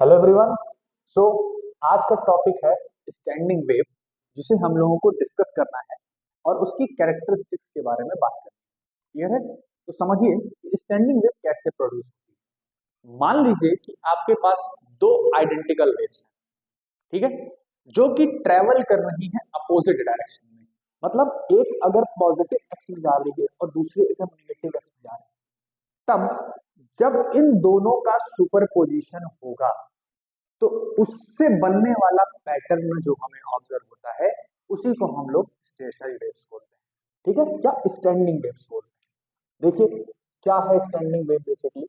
Hello everyone. सो आज का topic है स्टैंडिंग वेव, जिसे हम लोगों को डिस्कस करना है और उसकी कैरेक्टरिस्टिक्स के बारे में बात करनी है। क्लियर है? तो समझिए कि स्टैंडिंग वेव कैसे प्रोड्यूस होती है। मान लीजिए कि आपके पास दो आइडेंटिकल वेव्स हैं, ठीक है, जो कि ट्रेवल कर रही हैं अपोजिट डायरेक्शन में। मतलब एक अगर पॉजिटिव एक्स में जा रही है और दूसरी एकदम निगेटिव एक्स में जा रही है, तब जब इन दोनों का सुपरपोजिशन होगा तो उससे बनने वाला पैटर्न जो हमें ऑब्जर्व होता है, उसी को हम लोग स्टेशनरी वेव्स बोलते हैं। ठीक है, क्या स्टैंडिंग वेव्स बोलते हैं। देखिए क्या है standing wave. Basically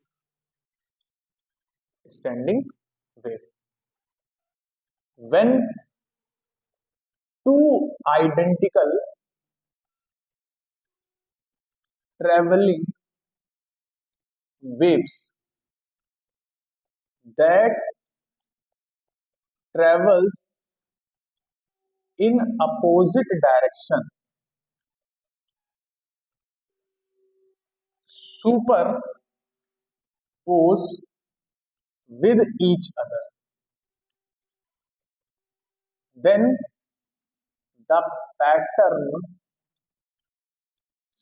standing wave, when two identical travelling waves that travels in opposite direction superpose with each other, then the pattern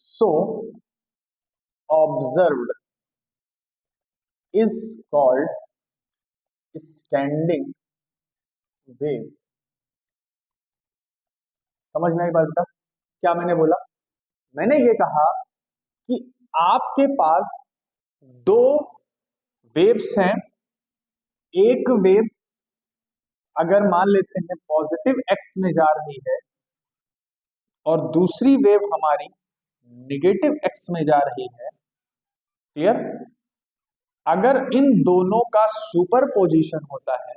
so observed is called standing wave. समझ में आई बात का? क्या मैंने बोला? मैंने ये कहा कि आपके पास दो वेव्स हैं। एक वेव अगर मान लेते हैं पॉजिटिव एक्स में जा रही है और दूसरी वेव हमारी निगेटिव एक्स में जा रही है। क्लियर? अगर इन दोनों का सुपर पोजिशन होता है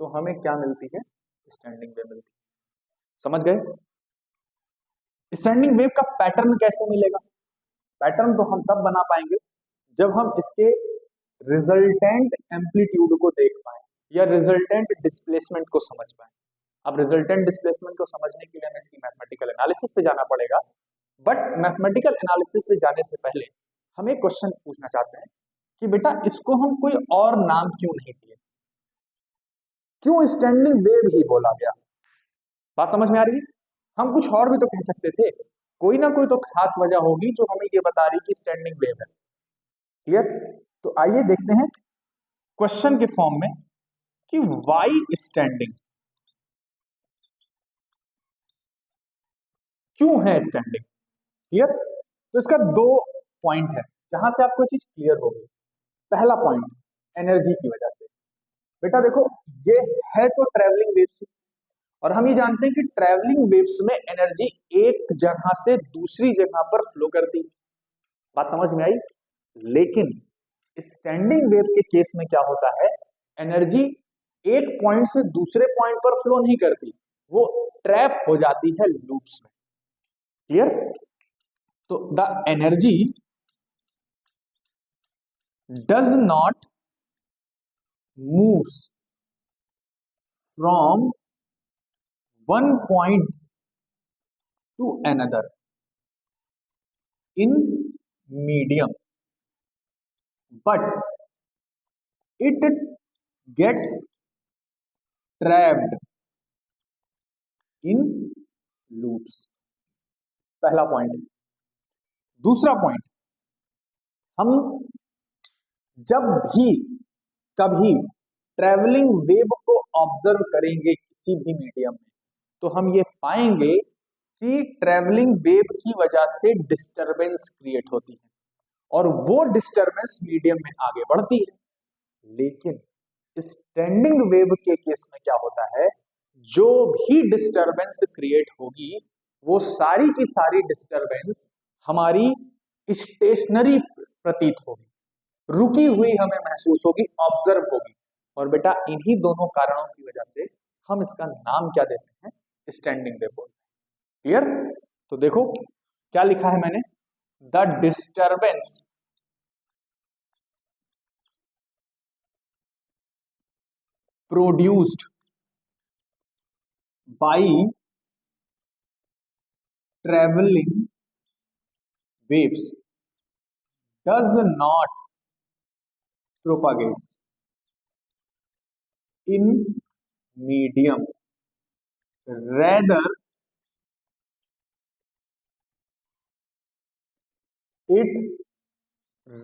तो हमें क्या मिलती है? स्टैंडिंग वेव मिलती है। समझ गए? स्टैंडिंग वेव का पैटर्न कैसे मिलेगा? पैटर्न तो हम तब बना पाएंगे जब हम इसके रिजल्टेंट एम्पलीट्यूड को देख पाए या रिजल्टेंट डिस्प्लेसमेंट को समझ पाए। अब रिजल्टेंट डिस्प्लेसमेंट को समझने के लिए हमें इसकी मैथमेटिकल एनालिसिस पे जाना पड़ेगा। बट मैथमेटिकल एनालिसिस पे जाने से पहले हम एक क्वेश्चन पूछना चाहते हैं कि बेटा इसको हम कोई और नाम क्यों नहीं दिए? क्यों स्टैंडिंग वेव ही बोला गया? बात समझ में आ रही है? हम कुछ और भी तो कह सकते थे। कोई ना कोई तो खास वजह होगी जो हमें ये बता रही कि स्टैंडिंग वेव है। क्लियर? तो आइए देखते हैं क्वेश्चन के फॉर्म में कि वाई स्टैंडिंग, क्यों है स्टैंडिंग। क्लियर? तो इसका दो पॉइंट है जहां से आपको चीज क्लियर होगी। पहला पॉइंट, एनर्जी की वजह से। बेटा देखो, ये है तो ट्रेवलिंग वेव्स, और हम ये जानते हैं कि ट्रेवलिंग वेव्स में एनर्जी एक जगह से दूसरी जगह पर फ्लो करती है। बात समझ में आई? लेकिन स्टैंडिंग वेव के केस में क्या होता है? एनर्जी एक पॉइंट से दूसरे पॉइंट पर फ्लो नहीं करती, वो ट्रैप हो जाती है लूप्स में। क्लियर? तो the energy does not moves from one point two another in medium, but it gets trapped in loops। पहला पॉइंट। दूसरा पॉइंट, हम जब भी कभी ट्रेवलिंग वेव को ऑब्जर्व करेंगे किसी भी मीडियम में, तो हम ये पाएंगे कि ट्रेवलिंग वेव की वजह से डिस्टरबेंस क्रिएट होती है और वो डिस्टरबेंस मीडियम में आगे बढ़ती है। लेकिन स्टैंडिंग वेव के केस में क्या होता है? जो भी डिस्टरबेंस क्रिएट होगी, वो सारी की सारी डिस्टरबेंस हमारी स्टेशनरी प्रतीत होगी, रुकी हुई हमें महसूस होगी, ऑब्जर्व होगी। और बेटा इन्हीं दोनों कारणों की वजह से हम इसका नाम क्या देते हैं? स्टैंडिंग वेव बोलते हैं। क्लियर? तो देखो क्या लिखा है मैंने, the disturbance produced by traveling waves does not propagates in medium, rather it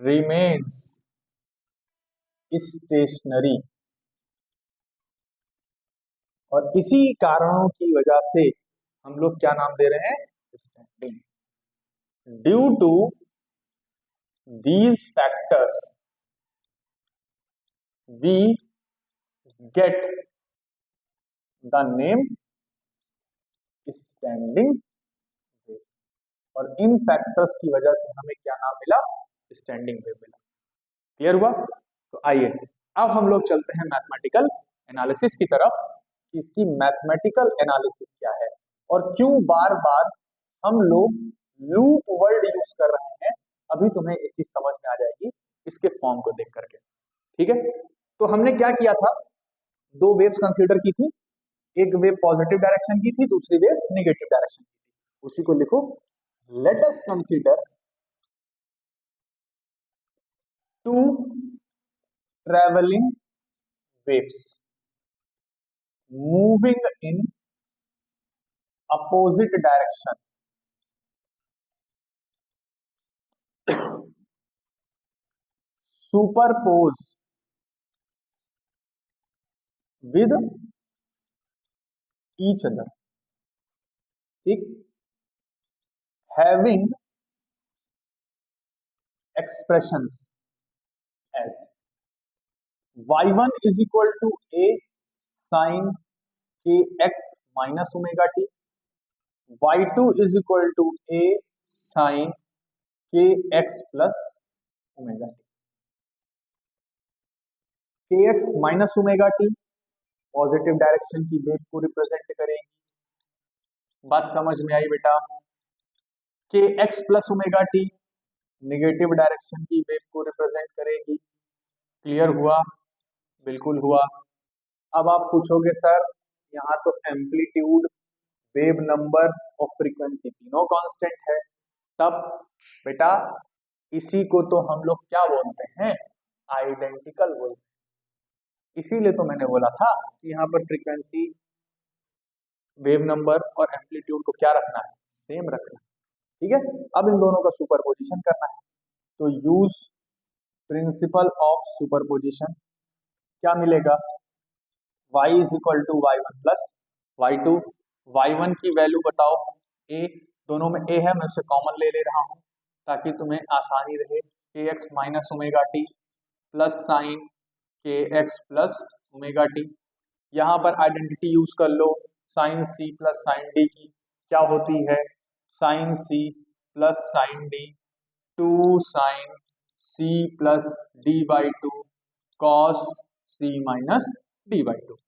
remains stationary। और इसी कारणों की वजह से हम लोग क्या नाम दे रहे हैं, standing. Due to these factors we get the name standing wave। और इन फैक्टर्स की वजह से हमें क्या नाम मिला, स्टैंडिंग वेव मिला। क्लियर हुआ? तो आइए अब हम लोग चलते हैं मैथमेटिकल एनालिसिस की तरफ कि इसकी मैथमेटिकल एनालिसिस क्या है और क्यों बार बार हम लोग लूप वर्ड यूज कर रहे हैं। अभी तुम्हें एक चीज समझ में आ जाएगी इसके फॉर्म को देख करके। ठीक है, तो हमने क्या किया था, दो वेव्स कंसीडर की थी, एक वेव पॉजिटिव डायरेक्शन की थी, दूसरी वेव नेगेटिव डायरेक्शन की थी। उसी को लिखो, let us consider two travelling waves moving in opposite direction superpose with each other। ठीक, having expressions as y1 is equal to a sin kx minus omega t, y2 is equal to a sin kx plus omega t। kx minus omega T positive direction की wave को represent करेगी। बात समझ में आई बेटा? के x plus omega T negative direction की wave को रिप्रेजेंट करेगी। क्लियर हुआ? बिल्कुल हुआ। अब आप पूछोगे सर यहाँ तो एम्पलीट्यूड, वेव नंबर और फ्रीक्वेंसी तीनों कांस्टेंट है, तब बेटा इसी को तो हम लोग क्या बोलते हैं, आइडेंटिकल बोलते हैं। इसीलिए तो मैंने बोला था कि यहाँ पर फ्रीक्वेंसी, वेव नंबर और एम्पलीट्यूड को क्या रखना है, सेम रखना है। ठीक है, अब इन दोनों का सुपरपोजिशन करना है, तो यूज प्रिंसिपल ऑफ सुपरपोजिशन। क्या मिलेगा, y is equal to y one plus y two. Y one की वैल्यू बताओ, a, दोनों में a है, मैं उसे कॉमन ले ले रहा हूँ ताकि तुम्हें आसानी रहे। K x minus omega t plus sine के एक्स प्लस ओमेगा टी। यहाँ पर आइडेंटिटी यूज कर लो, sine c plus sine d की क्या होती है, sine c plus sine d, two sine c plus d by two cos c minus d by two.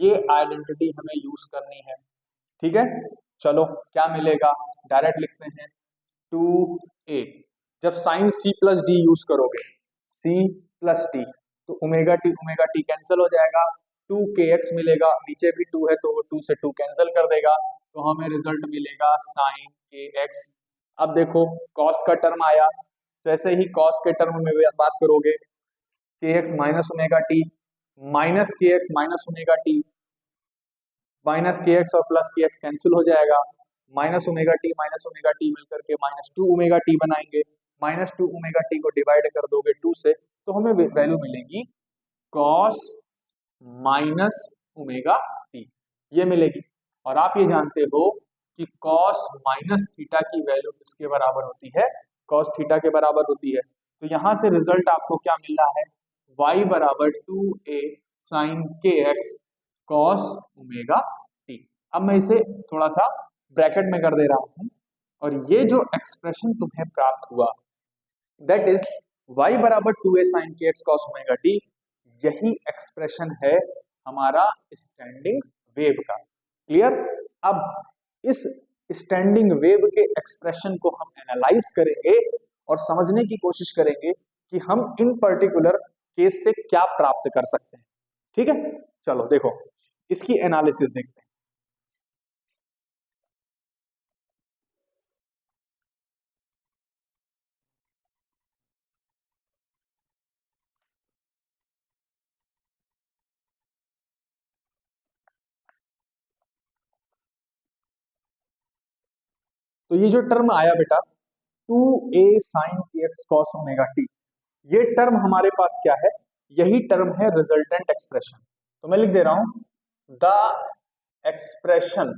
ये आइडेंटिटी हमें यूज करनी है। ठीक है, चलो क्या मिलेगा, डायरेक्ट लिखते हैं, टू ए। जब sine c plus d use करोगे, सी प्लस डी, तो ओमेगा टी कैंसिल हो जाएगा, टू के एक्स मिलेगा, नीचे भी टू है तो वो टू से टू कैंसिल कर देगा, तो हमें रिजल्ट मिलेगा साइन के एक्स। अब देखो कॉस का टर्म आया, जैसे ही कॉस के टर्म में बात करोगे, k x minus omega t minus k x minus omega t, minus k x और प्लस के एक्स कैंसिल हो जाएगा, माइनस ओमेगा टी मिलकर के माइनस टू ओमेगा टी बनाएंगे, माइनस टू ओमेगा टी को डिवाइड कर दोगे टू से, तो हमें वैल्यू मिलेगी कॉस माइनस ओमेगा टी, ये मिलेगी। और आप ये जानते हो कि कॉस माइनस थीटा की वैल्यू किसके बराबर होती है, कॉस थीटा के बराबर होती है। तो यहां से रिजल्ट आपको क्या मिल रहा है, y बराबर टू ए साइन के एक्स कॉस ओमेगा टी। अब मैं इसे थोड़ा सा ब्रैकेट में कर दे रहा हूं, और ये जो एक्सप्रेशन तुम्हें प्राप्त हुआ, दैट इज y बराबर टू ए साइन के एक्स कॉस ओमेगा टी, यही एक्सप्रेशन है हमारा स्टैंडिंग वेव का। क्लियर? अब इस स्टैंडिंग वेव के एक्सप्रेशन को हम एनालाइज करेंगे और समझने की कोशिश करेंगे कि हम इन पर्टिकुलर केस से क्या प्राप्त कर सकते हैं। ठीक है, चलो देखो इसकी एनालिसिस देखते हैं। तो ये जो टर्म आया बेटा 2a sin kx cos omega t, ये टर्म हमारे पास क्या है, यही टर्म है रिजल्टेंट एक्सप्रेशन। तो मैं लिख दे रहा हूं the expression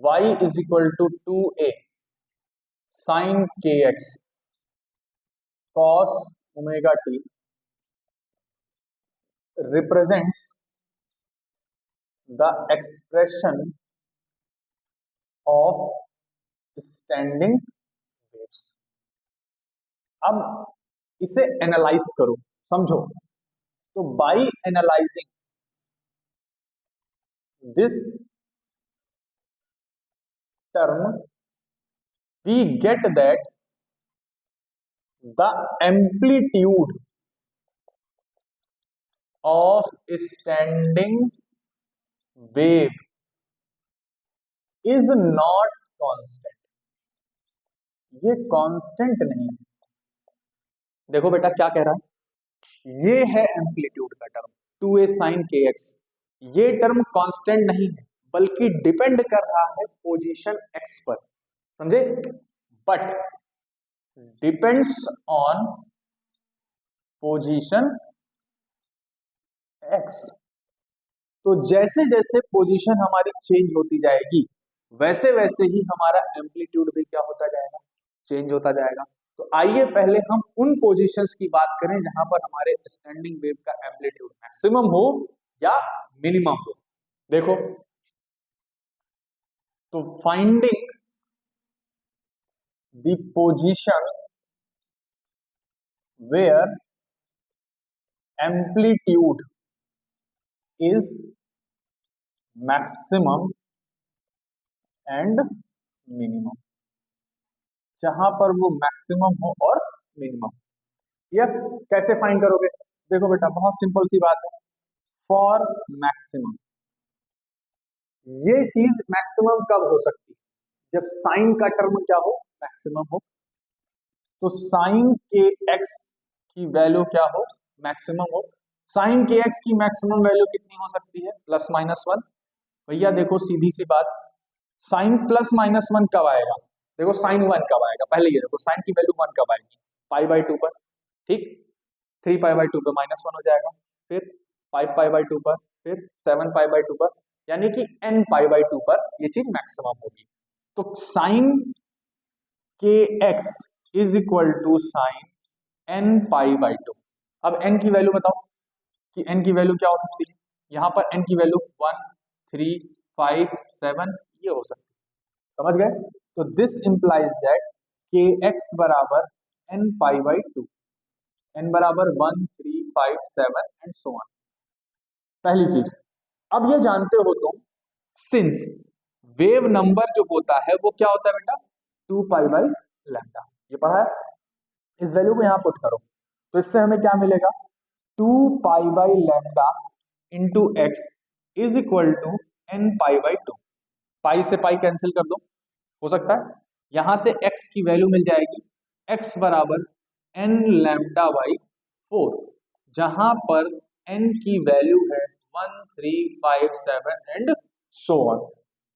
y is equal to 2a sin kx cos omega t represents the expression of standing waves। अब इसे एनालाइज करो, समझो। तो by analysing this term we get that the amplitude of standing wave is not constant. ये constant नहीं है। देखो बेटा क्या कह रहा है, ये है एम्पलीट्यूड का टर्म 2a sin kx, ये टर्म कांस्टेंट नहीं है बल्कि डिपेंड कर रहा है पोजीशन x पर, समझे। But depends on position x। तो जैसे जैसे पोजीशन हमारी चेंज होती जाएगी वैसे वैसे ही हमारा एम्पलीट्यूड भी क्या होता जाएगा, चेंज होता जाएगा। तो आइए पहले हम उन पोजीशंस की बात करें जहां पर हमारे स्टैंडिंग वेव का एम्पलीट्यूड मैक्सिमम हो या मिनिमम हो। देखो, तो finding the position where amplitude is maximum and minimum, जहां पर वो मैक्सिमम हो और मिनिमम। यह कैसे फाइंड करोगे, देखो बेटा बहुत सिंपल सी बात है। फॉर मैक्सिमम, ये चीज मैक्सिमम कब हो सकती है, जब साइन का टर्म क्या हो, मैक्सिमम हो। तो साइन के एक्स की वैल्यू क्या हो, मैक्सिमम हो। साइन के एक्स की मैक्सिमम वैल्यू कितनी हो सकती है, प्लस माइनस वन। भैया देखो सीधी सी बात, साइन प्लस माइनस वन कब आएगा, देखो साइन वन कब आएगा, पहले ये देखो साइन की वैल्यू वन कब आएगी, पाई बाई टू पर, ठीक। 3 पाई बाई 2 पर माइनस वन हो जाएगा, फिर 5 पाई बाई 2 पर, फिर 7 पाई बाई 2 पर, यानी कि n पाई बाई 2 पर ये चीज मैक्सिमम होगी। तो साइन के x is equal to sine n pi by 2। अब n की वैल्यू बताओ कि n की वैल्यू क्या हो सकती है, यहां पर n की वैल्यू 1, 3, 5, 7 ये हो सकती है, समझ गए। तो दिस इंप्लाइज दैट के एक्स बराबर n पाई बाई 2, n बराबर 1, 3, 5, 7 एंड सो ऑन। पहली चीज, अब ये जानते हो तुम, सिंस वेव नंबर जो होता है वो क्या होता है बेटा, 2 पाई बाई लैम्डा, ये पढ़ा है। इस वैल्यू को यहां पुट करो तो इससे हमें क्या मिलेगा, 2 pi by lambda into x is equal to n pi by 2। Pi से पाई कैंसिल कर दो, हो सकता है यहां से x की वैल्यू मिल जाएगी, x बराबर n लैम्डा बाई 4, जहां पर n की वैल्यू है 1, 3, 5, 7 एंड सो ऑन।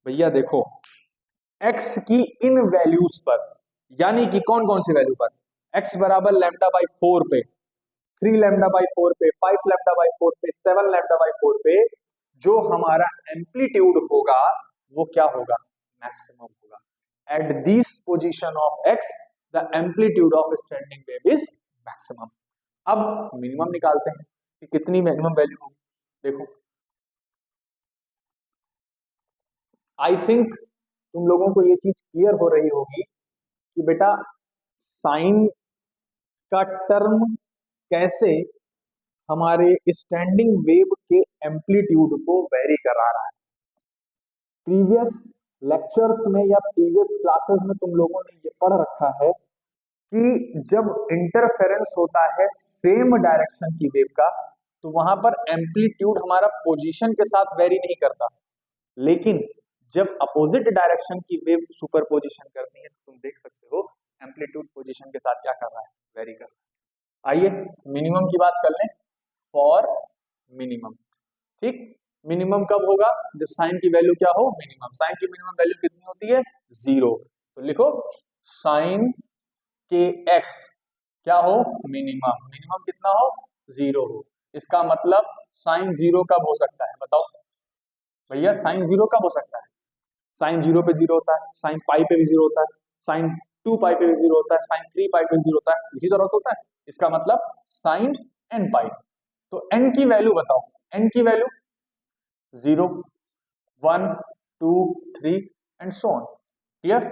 भैया देखो x की इन वैल्यूज पर, यानी कि कौन कौन सी वैल्यू पर, x बराबर लैम्डा बाई 4 पे, 3 लैम्डा बाई 4 पे, 5 लैम्डा बाई 4 पे, 7 लैम्डा बाई 4 पे, जो हमारा एम्पलीट्यूड होगा वो क्या होगा, मैक्सिमम होगा। At this position of x the amplitude of standing wave is maximum. अब मिनिमम निकालते हैं कि कितनी मिनिमम वैल्यू होगी। देखो आई थिंक तुम लोगों को ये चीज क्लियर हो रही होगी कि बेटा साइन का टर्म कैसे हमारे स्टैंडिंग वेव के एम्पलीट्यूड को वेरी करा रहा है। प्रीवियस लेक्चर्स में या प्रीवियस क्लासेस में तुम लोगों ने ये पढ़ रखा है कि जब इंटरफेरेंस होता है सेम डायरेक्शन की वेव का तो वहां पर एम्पलीट्यूड हमारा पोजीशन के साथ वेरी नहीं करता, लेकिन जब अपोजिट डायरेक्शन की वेव सुपर पोजिशन करती है तो तुम देख सकते हो एम्पलीट्यूड पोजीशन के साथ क्या कर रहा है, वेरी कर रहा है। आइए मिनिमम की बात कर लें, फॉर मिनिमम, ठीक। मिनिमम कब होगा? जब साइन की वैल्यू क्या हो? मिनिमम। साइन की मिनिमम वैल्यू कितनी होती है? 0। तो लिखो साइन के एक्स क्या हो? मिनिमम। मिनिमम कितना हो? 0 हो। इसका मतलब साइन 0 कब हो सकता है? बताओ भैया, साइन 0 कब हो सकता है? साइन 0 पे 0 होता है, साइन पाई पे भी 0 होता है, साइन 2 पाई पे भी 0 होता है, साइन 3 पाई पे भी 0 होता है, इसी तरह तो होता है। इसका मतलब साइन एन पाई। तो एन की वैल्यू बताओ। एन की value 0, 1, 2, 3 and so on. Clear?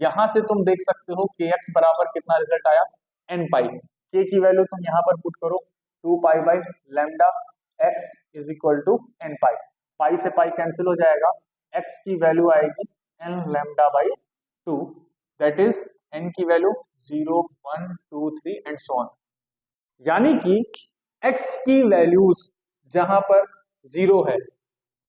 यहां से तुम देख सकते हो के एक्स बराबर कितना रिजल्ट आया? N pi. के की वैल्यू तुम यहां पर पुट करो, 2 pi by lambda x is equal to n pi. Pi से पाई कैंसिल हो जाएगा, एक्स की वैल्यू आएगी n lambda by 2, that is n की वैल्यू 0, 1, 2, 3 एंड सो ऑन। यानी कि x की वैल्यूज जहां पर 0 है,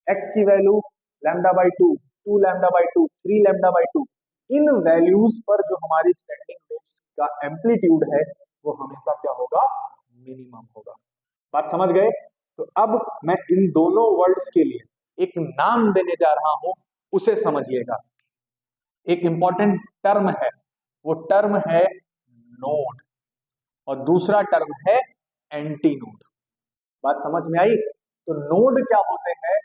x की value lambda by 2, 2 lambda by 2, 3 lambda by 2, in values पर जो हमारी स्टैंडिंग वेव्स का एम्पलीट्यूड है वो हमेशा क्या होगा? मिनिमम होगा। बात समझ गए? तो अब मैं इन दोनों वर्ड्स के लिए एक नाम देने जा रहा हूं, उसे समझिएगा। एक इंपॉर्टेंट टर्म है, वो टर्म है नोड, और दूसरा टर्म है एंटी नोड। बात समझ में आई? तो नोड क्या होते हैं?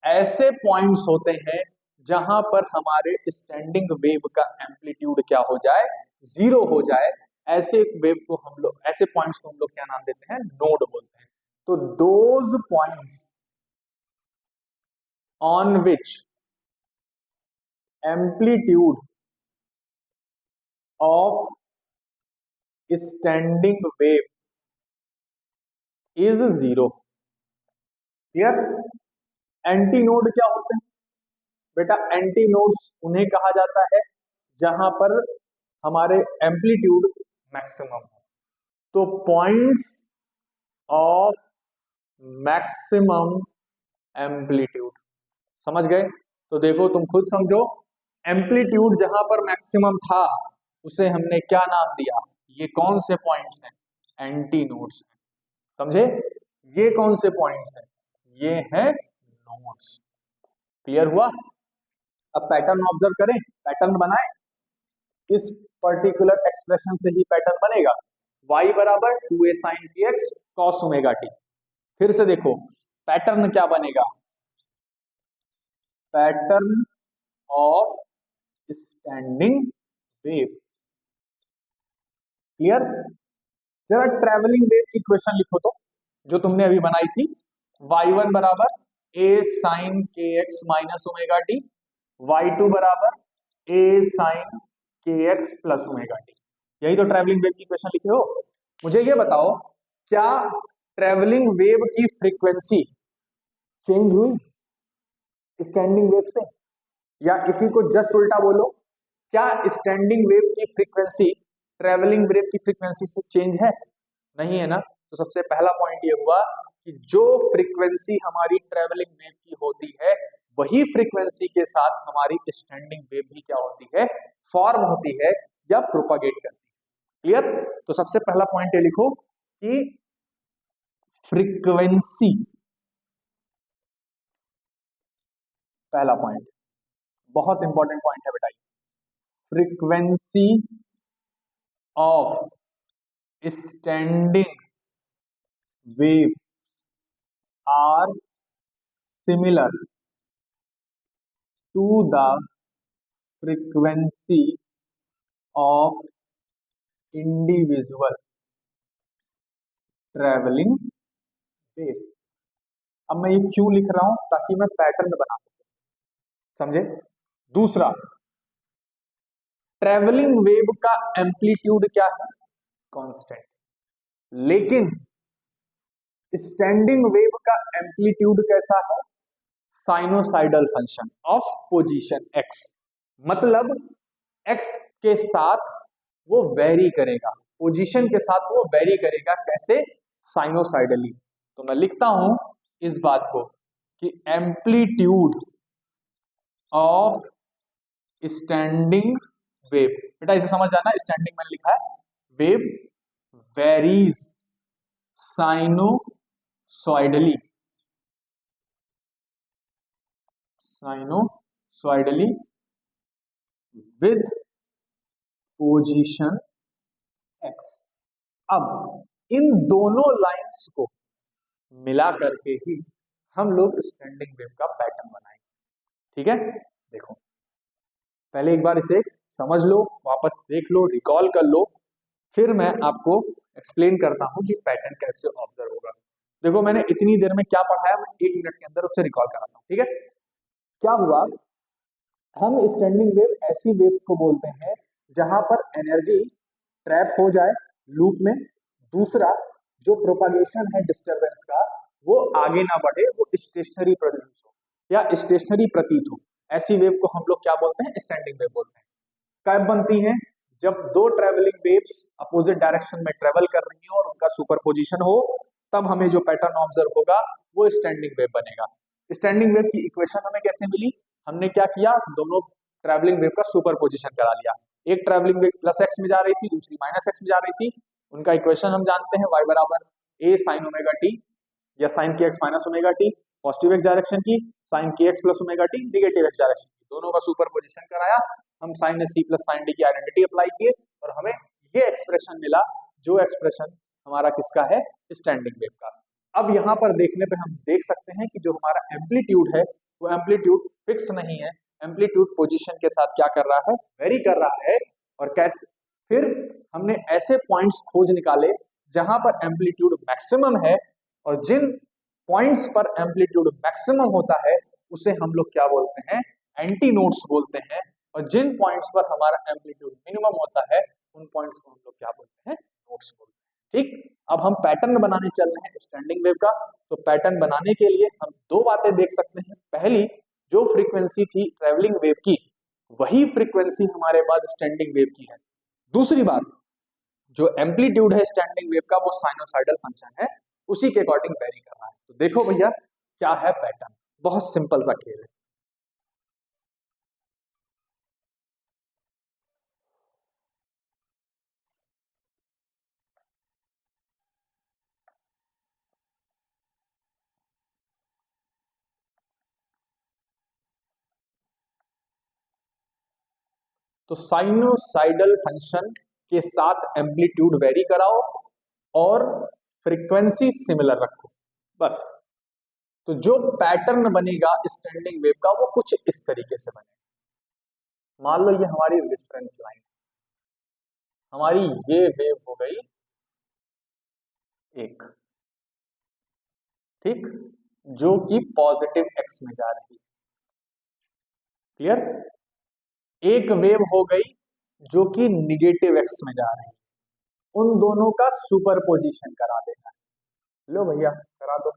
ऐसे पॉइंट्स होते हैं जहां पर हमारे स्टैंडिंग वेव का एम्पलीट्यूड क्या हो जाए? 0 हो जाए। ऐसे वेव को हम लोग, ऐसे पॉइंट्स को हम लोग क्या नाम देते हैं? नोड बोलते हैं। तो those points on which amplitude of standing wave is 0। Clear? Anti node क्या होते हैं बेटा? एंटी नोड्स उन्हें कहा जाता है जहां पर हमारे एम्पलीट्यूड मैक्सिमम हो। तो पॉइंट्स ऑफ मैक्सिमम एम्पलीट्यूड, समझ गए? तो देखो तुम खुद समझो, एम्पलीट्यूड जहां पर मैक्सिमम था उसे हमने क्या नाम दिया? ये कौन से पॉइंट्स हैं? एंटी नोड्स हैं। समझे? ये कौन से पॉइंट्स हैं? ये हैं नोड्स। क्लियर हुआ? अब पैटर्न ऑब्जर्व करें, पैटर्न बनाएं। इस पर्टिकुलर एक्सप्रेशन से ही पैटर्न बनेगा। y बराबर 2a sin px cos omega t। फिर से देखो पैटर्न क्या बनेगा? Pattern of standing wave. Clear? जरा ट्रेवलिंग वेव की इक्वेशन लिखो तो, जो तुमने अभी बनाई थी। y1 बराबर a sin kx minus omega T, y2 बराबर a sin kx plus omega T. यही तो ट्रेवलिंग वेव की इक्वेशन लिखे हो। मुझे ये बताओ, क्या ट्रेवलिंग वेव की फ्रीक्वेंसी चेंज हुई स्टैंडिंग वेव से? या इसी को जस्ट उल्टा बोलो, क्या स्टैंडिंग वेव की फ्रीक्वेंसी ट्रेवलिंग वेव की फ्रीक्वेंसी से चेंज है? नहीं है ना। तो सबसे पहला पॉइंट ये हुआ कि जो फ्रीक्वेंसी हमारी ट्रेवलिंग वेव की होती है वही फ्रीक्वेंसी के साथ हमारी स्टैंडिंग वेव भी क्या होती है? फॉर्म होती है या प्रोपागेट करती है। क्लियर? तो सबसे पहला पॉइंट ये लिखो कि फ्रीक्वेंसी, पहला पॉइंट बहुत इंपॉर्टेंट पॉइंट है बेटा। Frequency of standing wave are similar to the frequency of individual travelling wave. अब मैं ये क्यों लिख रहा हूं? ताकि मैं पैटर्न बना सकूं। समझे? दूसरा, ट्रेवलिंग वेव का एम्पलीट्यूड क्या है? कांस्टेंट। लेकिन स्टैंडिंग वेव का एम्पलीट्यूड कैसा है? Sinusoidal function of position x। मतलब x के साथ वो वेरी करेगा, पोजीशन के साथ वो वेरी करेगा। कैसे? साइनोसाइडली। तो मैं लिखता हूं इस बात को कि एम्पलीट्यूड ऑफ स्टैंडिंग वेव, बेटा इसे समझ जाना, स्टैंडिंग मैंने लिखा है, wave varies sinusoidally sinusoidally with position x. अब इन दोनों लाइंस को मिला करके ही हम लोग स्टैंडिंग वेव का पैटर्न बनाएंगे। ठीक है, देखो पहले एक बार इसे समझ लो, वापस देख लो, रिकॉल कर लो, फिर मैं आपको एक्सप्लेन करता हूं कि पैटर्न कैसे ऑब्जर्व होगा। देखो मैंने इतनी देर में क्या पढ़ाया, मैं 1 मिनट के अंदर उसे रिकॉल कराता हूं। ठीक है, क्या हुआ, हम स्टैंडिंग वेव ऐसी वेव को बोलते हैं जहां पर एनर्जी ट्रैप हो जाए लूप में, दूसरा जो प्रोपागेशन है डिस्टरबेंस का वो आगे ना बढ़े, वो स्टेशनरी प्रोड्यूस हो या स्टेशनरी प्रतीत हो, ऐसी वेव को हम लोग क्या बोलते हैं, स्टैंडिंग वेव बोलते हैं। कब बनती हैं, जब दो ट्रेवलिंग वेव्स अपोजिट डायरेक्शन में ट्रेवल कर रही हो और उनका सुपरपोजिशन हो, तब हमें जो पैटर्न ऑब्जर्व होगा वो स्टैंडिंग वेव बनेगा। स्टैंडिंग वेव की इक्वेशन हमें कैसे मिली, हमने क्या किया, दोनों ट्रैवलिंग वेव का सुपरपोजिशन करा लिया। एक ट्रैवलिंग वेव प्लस एक्स में जा रही थी, दूसरी माइनस एक्स में जा रही थी, उनका इक्वेशन हम जानते हैं, y बराबर a sin ओमेगा टी या sin kx minus omega T positive x direction की, sin kx plus omega T negative x direction की, दोनों का सुपरपोजिशन कराया, हम sin a c plus sin d की आइडेंटिटी अप्लाई किए और हमें ये एक्सप्रेशन मिला, जो एक्सप्रेशन हमारा किसका है, स्टैंडिंग वेव का। अब यहाँ पर देखने पे हम देख सकते हैं कि जो हमारा एम्पलीट्यूड है वो एम्पलीट्यूड फिक्स नहीं है, एम्पलीट्यूड पोजीशन के साथ क्या कर रहा है, वेरी कर रहा है। और कैसे, फिर हमने ऐसे पॉइंट्स खोज निकाले जहां पर एम्पलीट्यूड मैक्सिमम है, और जिन पॉइंट्स पर एम्पलीट्यूड मैक्सिमम होता है उसे हम लोग क्या बोलते हैं, एंटी नोड्स बोलते हैं, और जिन पॉइंट्स पर हमारा एम्पलीट्यूड मिनिमम होता है उन पॉइंट्स को हम लोग क्या बोलते हैं, नोड्स बोलते हैं। ठीक, अब हम पैटर्न बनाने चल रहे हैं स्टैंडिंग वेव का। तो पैटर्न बनाने के लिए हम दो बातें देख सकते हैं, पहली जो फ्रीक्वेंसी थी ट्रेवलिंग वेव की वही फ्रीक्वेंसी हमारे पास स्टैंडिंग वेव की है। दूसरी बात, जो एम्पलीट्यूड है स्टैंडिंग वेव का वो साइनोसाइडल फंक्शन है, उसी के अकॉर्डिंग वेरी कर रहा है। तो देखो भैया क्या है पैटर्न, बहुत सिंपल सा खेल है। तो साइनोसाइडल फंक्शन के साथ एम्पलीट्यूड वेरी कराओ और फ्रीक्वेंसी सिमिलर रखो, बस। तो जो पैटर्न बनेगा स्टैंडिंग वेव का वो कुछ इस तरीके से बनेगा। मान लो ये हमारी रेफरेंस लाइन, हमारी ये वेव हो गई एक, ठीक, जो कि पॉजिटिव एक्स में जा रही है, क्लियर। एक वेव हो गई जो कि निगेटिव एक्स में जा रही है, उन दोनों का सुपरपोजिशन करा देना है। लो भैया करा दो।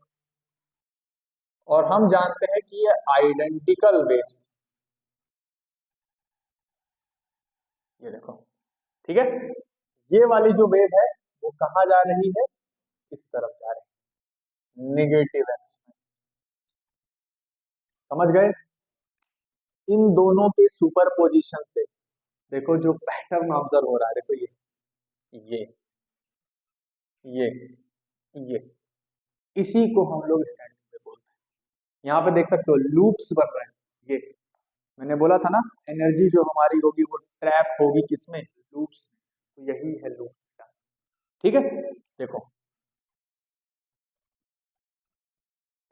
और हम जानते हैं कि ये आइडेंटिकल वेव्स, ये देखो, ठीक है, ये वाली जो वेव है वो कहां जा रही है, इस तरफ जा रही है, निगेटिव एक्स में। समझ गए, इन दोनों के सुपरपोजिशन से देखो जो पैटर्न ऑब्जर्व हो रहा है, देखो ये ये ये इसी को हम लोग स्टैंडिंग में बोलते हैं। यहाँ पे देख सकते हो लूप्स बन रहे हैं, ये मैंने बोला था ना, एनर्जी जो हमारी होगी वो ट्रैप होगी किसमें, लूप्स, तो यही है लूप का। ठीक है, देखो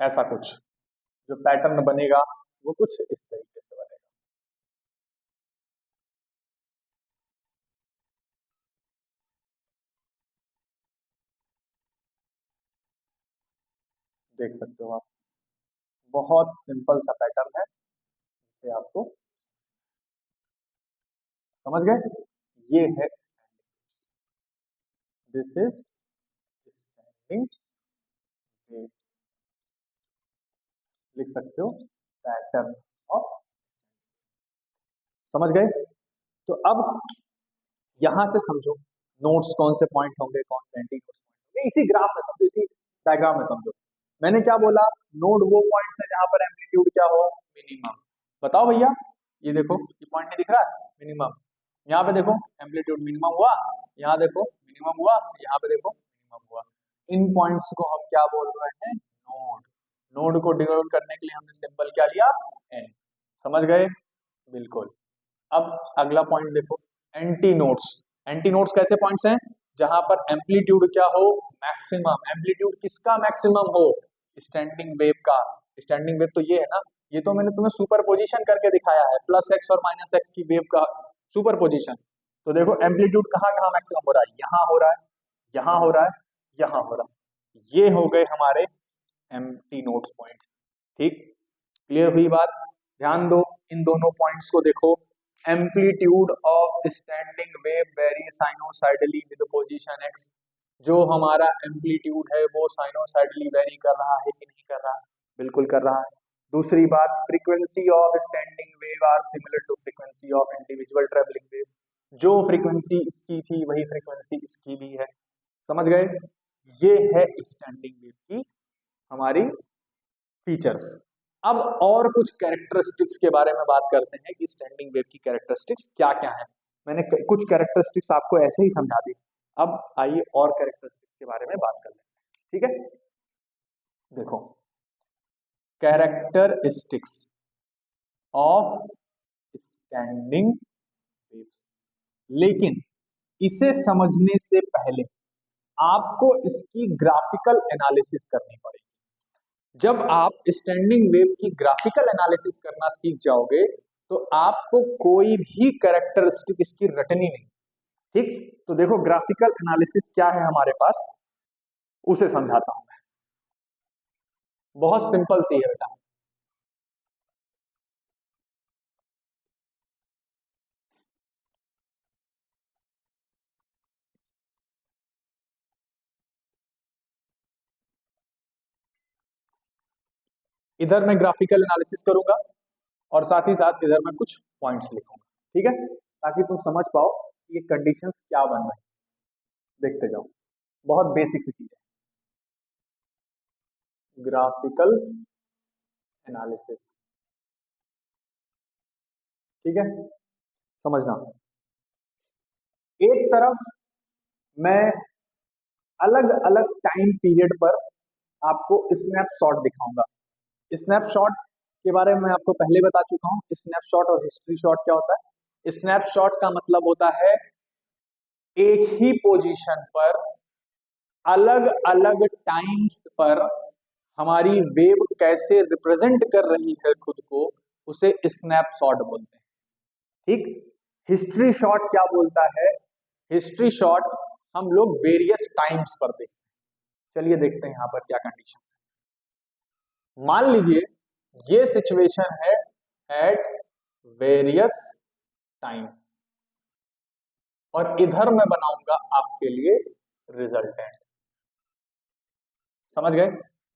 ऐसा कुछ जो पैटर्न बनेगा वो कुछ इस तरीके से बनेगा। देख सकते हो आप, बहुत सिंपल सा पैटर्न है, इसे आपको समझ गए, ये है दिस इज स्टैंडिंग वेव, लिख सकते हो पैटर्न ऑफ, समझ गए। तो अब यहां से समझो नोट्स कौन से पॉइंट होंगे, कौन से एंटी नोट्स होंगे, इसी ग्राफ में समझो, इसी डायग्राम में समझो। मैंने क्या बोला, नोड वो पॉइंट है जहां पर एम्पलीट्यूड क्या हो, मिनिमम। बताओ भैया, ये देखो ये पॉइंट नहीं दिख रहा है, मिनिमम। यहाँ पे देखो एम्पलीट्यूड मिनिमम हुआ, यहाँ देखो मिनिमम हुआ, यहाँ पे देखो मिनिमम हुआ। इन पॉइंट्स को हम क्या बोल रहे हैं, नोड। नोड को डिनोट करने के लिए हमने सिंबल क्या लिया, एन। समझ गए? बिल्कुल। अब अगला पॉइंट देखो, एंटी नोड्स। एंटी नोड्स कैसे पॉइंट्स हैं? जहां पर एम्पलीट्यूड क्या हो? मैक्सिमम। एम्पलीट्यूड किसका मैक्सिमम हो? स्टैंडिंग वेव का। स्टैंडिंग वेव तो ये है ना, ये तो मैंने तुम्हें सुपर पोजिशन करके दिखाया है, प्लस एक्स और माइनस एक्स की वेव का सुपर पोजिशन। तो देखो एम्पलीट्यूड कहाँ कहाँ मैक्सिमम हो रहा है, यहाँ हो रहा है, यहाँ हो रहा है, यहाँ हो रहा है। ये हो गए हमारे एम्प्टी नोड्स पॉइंट। ठीक, क्लियर हुई बात? ध्यान दो, इन दोनों पॉइंट्स को देखो। Amplitude of standing wave vary sinusoidally with position x. जो हमारा एम्पलीट्यूड है वो साइनोसाइडली वेरी कर रहा है कि नहीं कर रहा है? बिल्कुल कर रहा है। दूसरी बात, frequency of standing wave are similar to frequency of individual travelling wave. जो फ्रीक्वेंसी इसकी थी वही फ्रीक्वेंसी इसकी भी है। समझ गए? ये है स्टैंडिंग वेव की हमारी फीचर्स। अब और कुछ कैरेक्टरिस्टिक्स के बारे में बात करते हैं कि स्टैंडिंग वेव की कैरेक्टरिस्टिक्स क्या क्या है। मैंने कुछ कैरेक्टरिस्टिक्स आपको ऐसे ही समझा दी, अब आइए और कैरेक्टरिस्टिक्स के बारे में बात कर लेते हैं। ठीक है, देखो, कैरेक्टरिस्टिक्स ऑफ स्टैंडिंग वेव्स। लेकिन इसे समझने से पहले आपको इसकी ग्राफिकल एनालिसिस करनी पड़ेगी। जब आप स्टैंडिंग वेव की ग्राफिकल एनालिसिस करना सीख जाओगे तो आपको कोई भी कैरेक्टरिस्टिक इसकी रटनी नहीं। ठीक, तो देखो ग्राफिकल एनालिसिस क्या है हमारे पास, उसे समझाता हूं मैं। बहुत सिंपल सी है बेटा। इधर मैं ग्राफिकल एनालिसिस करूंगा और साथ ही साथ इधर मैं कुछ पॉइंट्स लिखूंगा, ठीक है, ताकि तुम समझ पाओ कि ये कंडीशंस क्या बन रही है। देखते जाओ, बहुत बेसिक सी चीज है, ग्राफिकल एनालिसिस। ठीक है, समझना। एक तरफ मैं अलग अलग टाइम पीरियड पर आपको स्नैपशॉट दिखाऊंगा। स्नैपशॉट के बारे में मैं आपको पहले बता चुका हूं। स्नैपशॉट और हिस्ट्री शॉट क्या होता है? स्नैपशॉट का मतलब होता है एक ही पोजीशन पर अलग अलग टाइम पर हमारी वेव कैसे रिप्रेजेंट कर रही है खुद को, उसे स्नैपशॉट बोलते हैं। ठीक, हिस्ट्री शॉट क्या बोलता है? हिस्ट्री शॉट हम लोग वेरियस टाइम्स पर देखते हैं। चलिए देखते हैं यहां पर क्या कंडीशन है। मान लीजिए ये सिचुएशन है एट वेरियस टाइम, और इधर मैं बनाऊंगा आपके लिए रिजल्टेंट। समझ गए?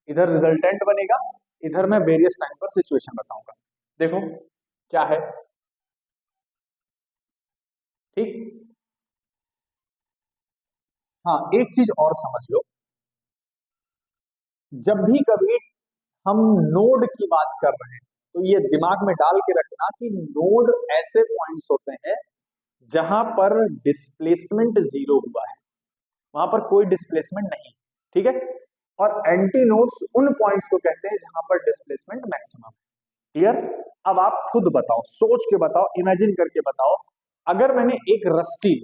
इधर रिजल्टेंट बनेगा, इधर मैं वेरियस टाइम पर सिचुएशन बताऊंगा। देखो क्या है। ठीक, हाँ एक चीज और समझ लो, जब भी कभी हम नोड की बात कर रहे हैं तो ये दिमाग में डाल के रखना कि नोड ऐसे पॉइंट्स होते हैं जहां पर डिस्प्लेसमेंट जीरो हुआ है, वहां पर कोई डिस्प्लेसमेंट नहीं। ठीक है, और एंटी नोड्स उन पॉइंट्स को कहते हैं जहां पर डिस्प्लेसमेंट मैक्सिमम है। क्लियर? अब आप खुद बताओ, सोच के बताओ, इमेजिन करके बताओ, अगर मैंने एक रस्सी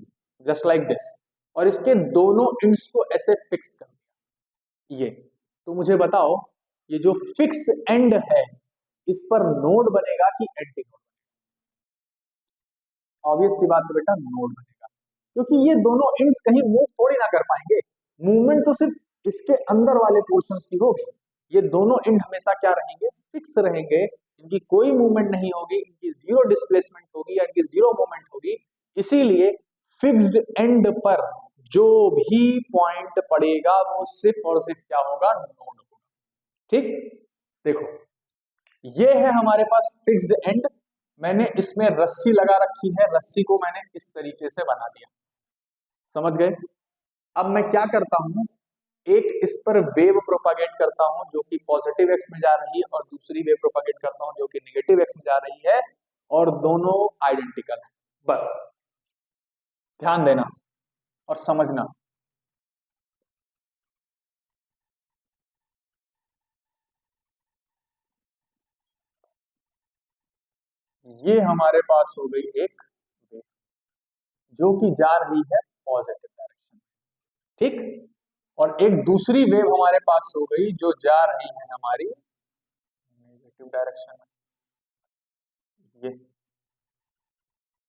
जस्ट लाइक दिस और इसके दोनों एंड्स को ऐसे फिक्स कर दिया, ये, तो मुझे बताओ ये जो फिक्स एंड है इस पर नोड बनेगा कि एंटी नोड? ऑब्वियस सी बात है बेटा, नोड बनेगा, क्योंकि ये दोनों एंड्स कहीं मूव थोड़ी ना कर पाएंगे। मूवमेंट तो सिर्फ इसके अंदर वाले पोर्शंस की होगी। ये दोनों एंड हमेशा क्या रहेंगे? फिक्स रहेंगे, इनकी कोई मूवमेंट नहीं होगी, इनकी जीरो डिस्प्लेसमेंट होगी या इनकी जीरो मूवमेंट होगी। इसीलिए फिक्स्ड एंड पर जो भी पॉइंट पड़ेगा वो सिर्फ और सिर्फ क्या होगा? नोड होगा। ठीक, देखो ये है हमारे पास फिक्स्ड एंड। मैंने इसमें रस्सी लगा रखी है, रस्सी को मैंने इस तरीके से बना दिया। समझ गए? अब मैं क्या करता हूं, एक इस पर वेव प्रोपागेट करता हूं जो कि पॉजिटिव एक्स में जा रही है, और दूसरी वेव प्रोपागेट करता हूं जो कि नेगेटिव एक्स में जा रही है, और दोनों आइडेंटिकल है। बस ध्यान देना और समझना। ये हमारे पास हो गई एक वेव जो कि जा रही है पॉजिटिव डायरेक्शन, ठीक। और एक दूसरी वेव हमारे पास हो गई जो जा रही है हमारी नेगेटिव डायरेक्शन में, ये।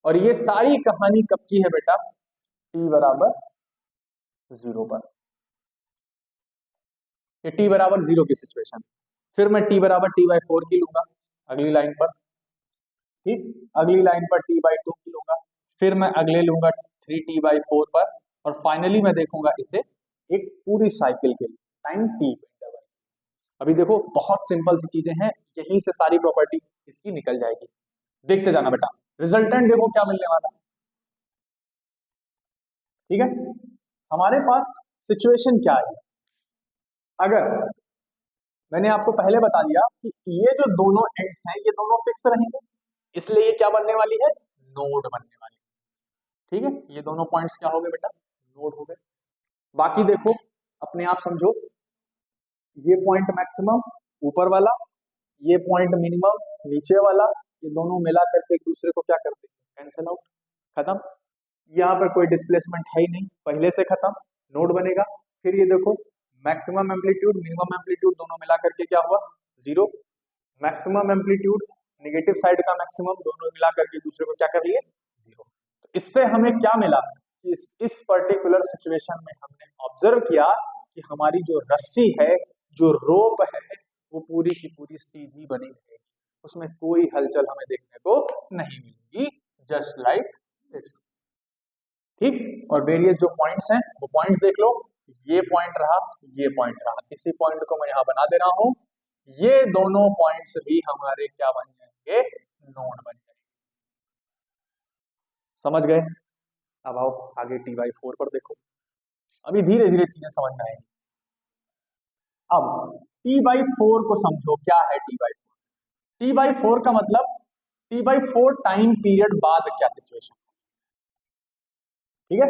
और ये सारी कहानी कब की है बेटा? t बराबर 0 पर। ये t बराबर 0 की सिचुएशन। फिर मैं t बराबर t/4 की लूंगा अगली लाइन पर, ठीक। अगली लाइन पर t/2 की लूंगा, फिर मैं अगले लूंगा 3t/4 पर, और फाइनली मैं देखूंगा इसे एक पूरी साइकिल के लिए टाइम t इंटरवल। अभी देखो बहुत सिंपल सी चीजें हैं, यहीं से सारी प्रॉपर्टी इसकी निकल जाएगी। देखते जाना बेटा, रिजल्टेंट देखो क्या मिलने वाला, ठीक है। हमारे पास सिचुएशन क्या है? अगर मैंने आपको पहले बता दिया कि ये जो दोनों एंड्स हैं ये दोनों फिक्स रहेंगे, इसलिए ये क्या बनने वाली है? नोड बनने वाली, ठीक है। ये दोनों पॉइंट्स क्या हो गए बेटा? नोड हो गए। बाकी देखो अपने आप समझो, ये पॉइंट मैक्सिमम ऊपर वाला, ये पॉइंट मिनिमम नीचे वाला, ये दोनों मिला करके एक दूसरे को क्या करते हैं? कैंसिल आउट, खत्म। यहाँ पर कोई डिस्प्लेसमेंट है ही नहीं, पहले से खत्म, नोड बनेगा। फिर ये देखो मैक्सिमम एम्पलीट्यूड मिनिमम एम्पलीट्यूड दोनों मिला करके क्या हुआ? 0। मैक्सिमम एम्पलीट्यूड नेगेटिव साइड का मैक्सिमम दोनों मिला करके दूसरे को क्या कर लिए? 0। तो इससे हमें क्या मिला कि इस पर्टिकुलर सिचुएशन में हमने ऑब्जर्व किया कि हमारी जो रस्सी है, जो रोप है, वो पूरी की पूरी सीधी बनी रहेगी, उसमें कोई हलचल हमें देखने को नहीं मिलेगी, जस्ट लाइक दिस, ठीक। और वेरियस जो पॉइंट्स हैं वो पॉइंट्स देख लो, ये पॉइंट रहा, ये पॉइंट रहा, इसी पॉइंट को मैं यहां बना दे रहा हूं। ये दोनों पॉइंट्स भी हमारे क्या बन जाएंगे? नोड बन जाएंगे। समझ गए? अब आओ आगे t/4 पर देखो, अभी धीरे धीरे चीजें समझ में आएंगी। अब t/4 को समझो, क्या है t/4? t/4 का मतलब t/4 टाइम पीरियड बाद क्या सिचुएशन, ठीक है।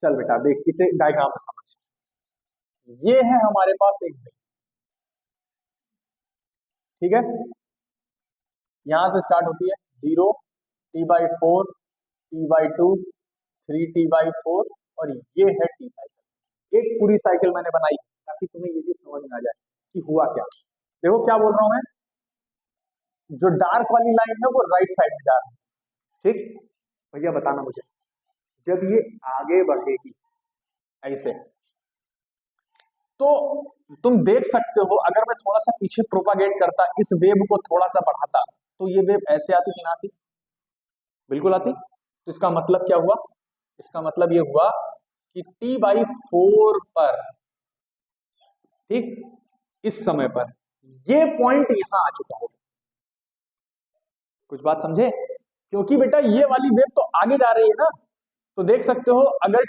चल बेटा देख, इसे डायग्राम में समझ। ये है हमारे पास एक वेव, ठीक है। यहां से स्टार्ट होती है 0, t/4, t/2, 3t/4, और ये है t साइकिल। एक पूरी साइकिल मैंने बनाई ताकि तुम्हें ये चीज समझ में आ जाए कि हुआ क्या। देखो क्या बोल रहा हूं मैं, जो डार्क वाली लाइन है वो राइट साइड में जा रही है, ठीक। भैया बताना मुझे, जब ये आगे बढ़ेगी ऐसे, तो तुम देख सकते हो, अगर मैं थोड़ा सा पीछे प्रोपागेट करता, इस वेव को थोड़ा सा बढ़ाता, तो ये वेव ऐसे आती कि ना आती? बिल्कुल आती। तो इसका मतलब क्या हुआ? इसका मतलब ये हुआ कि t/4 पर, ठीक, इस समय पर ये पॉइंट यहां आ चुका होगा। कुछ बात समझे? क्योंकि बेटा ये वाली वेव तो आगे जा रही है ना, तो देख सकते हो अगर